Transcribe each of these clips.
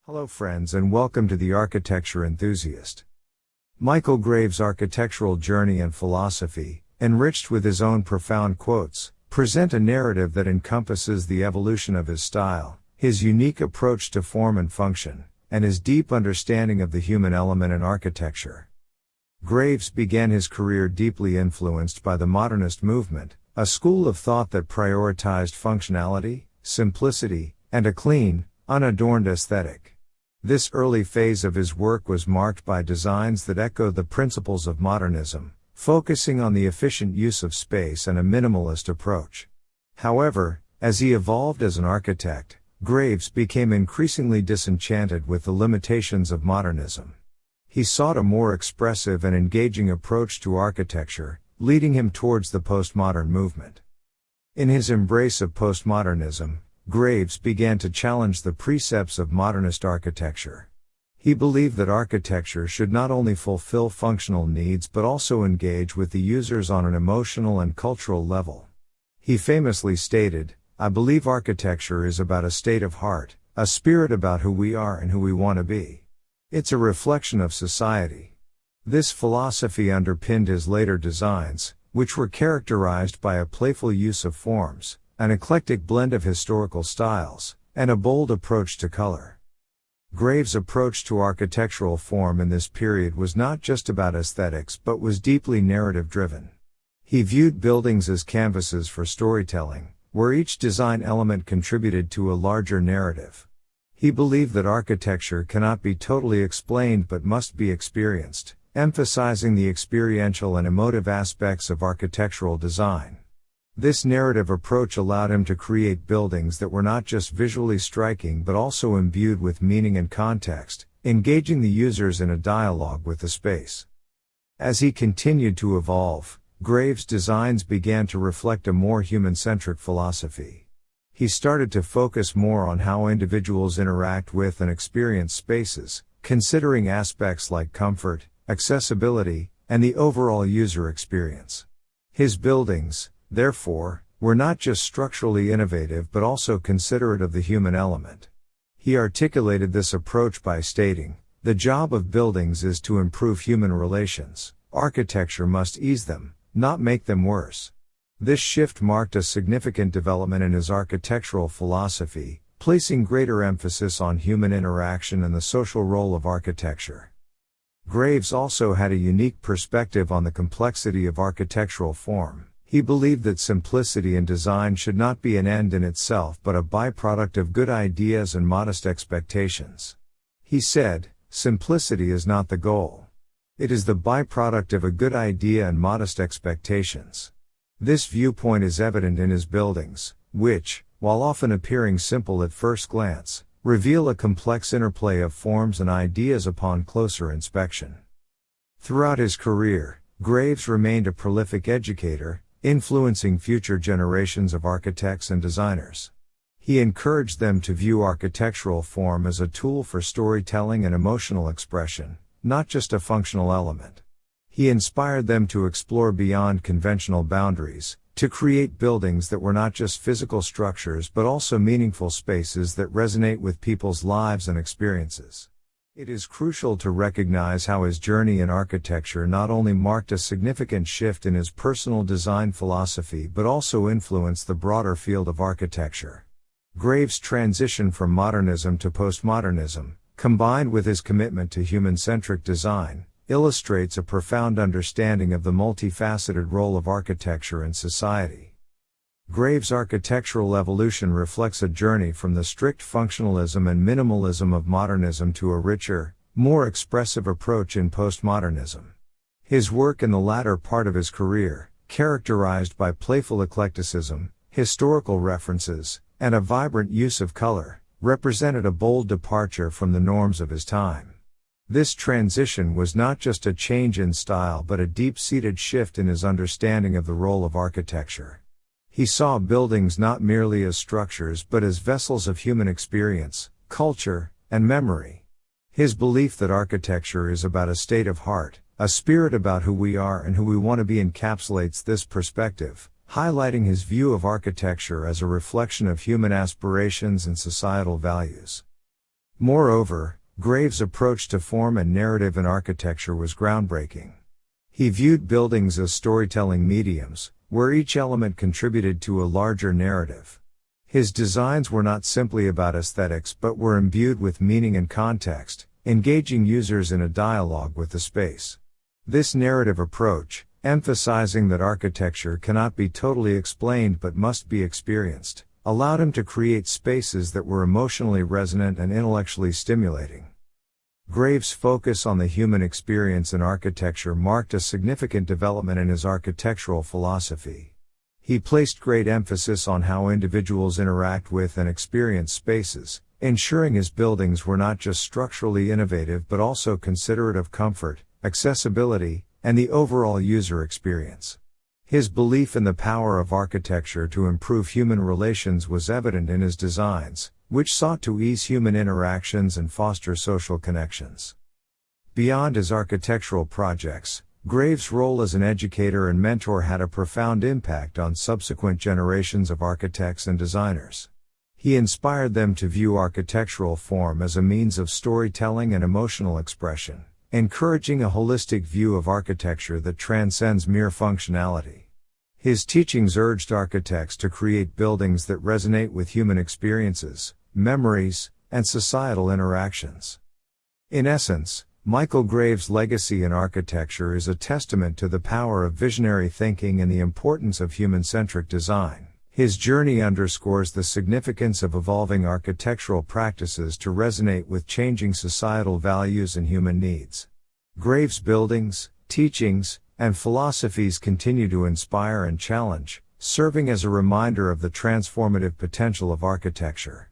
Hello friends and welcome to the Architecture Enthusiast. Michael Graves' architectural journey and philosophy, enriched with his own profound quotes, present a narrative that encompasses the evolution of his style, his unique approach to form and function, and his deep understanding of the human element in architecture. Graves began his career deeply influenced by the Modernist movement, a school of thought that prioritized functionality, simplicity, and a clean, unadorned aesthetic. This early phase of his work was marked by designs that echoed the principles of modernism, focusing on the efficient use of space and a minimalist approach. However, as he evolved as an architect, Graves became increasingly disenchanted with the limitations of modernism. He sought a more expressive and engaging approach to architecture, leading him towards the postmodern movement. In his embrace of postmodernism, Graves began to challenge the precepts of modernist architecture. He believed that architecture should not only fulfill functional needs but also engage with the users on an emotional and cultural level. He famously stated, "I believe architecture is about a state of heart, a spirit about who we are and who we want to be. It's a reflection of society." This philosophy underpinned his later designs, which were characterized by a playful use of forms, an eclectic blend of historical styles, and a bold approach to color. Graves' approach to architectural form in this period was not just about aesthetics but was deeply narrative-driven. He viewed buildings as canvases for storytelling, where each design element contributed to a larger narrative. He believed that architecture cannot be totally explained but must be experienced, emphasizing the experiential and emotive aspects of architectural design. This narrative approach allowed him to create buildings that were not just visually striking but also imbued with meaning and context, engaging the users in a dialogue with the space. As he continued to evolve, Graves' designs began to reflect a more human-centric philosophy. He started to focus more on how individuals interact with and experience spaces, considering aspects like comfort, accessibility, and the overall user experience. His buildings, therefore, were not just structurally innovative but also considerate of the human element. He articulated this approach by stating, "The job of buildings is to improve human relations. Architecture must ease them, not make them worse." This shift marked a significant development in his architectural philosophy, placing greater emphasis on human interaction and the social role of architecture. Graves also had a unique perspective on the complexity of architectural form. He believed that simplicity in design should not be an end in itself but a byproduct of good ideas and modest expectations. He said, "Simplicity is not the goal. It is the byproduct of a good idea and modest expectations." This viewpoint is evident in his buildings, which, while often appearing simple at first glance, reveal a complex interplay of forms and ideas upon closer inspection. Throughout his career, Graves remained a prolific educator, influencing future generations of architects and designers. He encouraged them to view architectural form as a tool for storytelling and emotional expression, not just a functional element. He inspired them to explore beyond conventional boundaries, to create buildings that were not just physical structures but also meaningful spaces that resonate with people's lives and experiences. It is crucial to recognize how his journey in architecture not only marked a significant shift in his personal design philosophy but also influenced the broader field of architecture. Graves' transition from modernism to postmodernism, combined with his commitment to human-centric design, illustrates a profound understanding of the multifaceted role of architecture in society. Graves' architectural evolution reflects a journey from the strict functionalism and minimalism of modernism to a richer, more expressive approach in postmodernism. His work in the latter part of his career, characterized by playful eclecticism, historical references, and a vibrant use of color, represented a bold departure from the norms of his time. This transition was not just a change in style but a deep-seated shift in his understanding of the role of architecture. He saw buildings not merely as structures but as vessels of human experience, culture, and memory. His belief that architecture is about a state of heart, a spirit about who we are and who we want to be encapsulates this perspective, highlighting his view of architecture as a reflection of human aspirations and societal values. Moreover, Graves' approach to form and narrative in architecture was groundbreaking. He viewed buildings as storytelling mediums, where each element contributed to a larger narrative. His designs were not simply about aesthetics but were imbued with meaning and context, engaging users in a dialogue with the space. This narrative approach, emphasizing that architecture cannot be totally explained but must be experienced, allowed him to create spaces that were emotionally resonant and intellectually stimulating. Graves' focus on the human experience in architecture marked a significant development in his architectural philosophy. He placed great emphasis on how individuals interact with and experience spaces, ensuring his buildings were not just structurally innovative but also considerate of comfort, accessibility, and the overall user experience. His belief in the power of architecture to improve human relations was evident in his designs, which sought to ease human interactions and foster social connections. Beyond his architectural projects, Graves' role as an educator and mentor had a profound impact on subsequent generations of architects and designers. He inspired them to view architectural form as a means of storytelling and emotional expression, encouraging a holistic view of architecture that transcends mere functionality. His teachings urged architects to create buildings that resonate with human experiences, memories, and societal interactions. In essence, Michael Graves' legacy in architecture is a testament to the power of visionary thinking and the importance of human-centric design. His journey underscores the significance of evolving architectural practices to resonate with changing societal values and human needs. Graves' buildings, teachings, and philosophies continue to inspire and challenge, serving as a reminder of the transformative potential of architecture.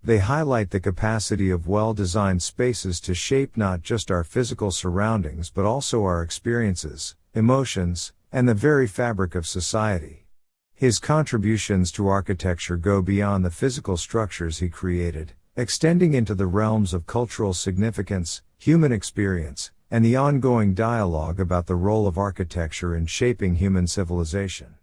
They highlight the capacity of well-designed spaces to shape not just our physical surroundings but also our experiences, emotions, and the very fabric of society. His contributions to architecture go beyond the physical structures he created, extending into the realms of cultural significance, human experience, and the ongoing dialogue about the role of architecture in shaping human civilization.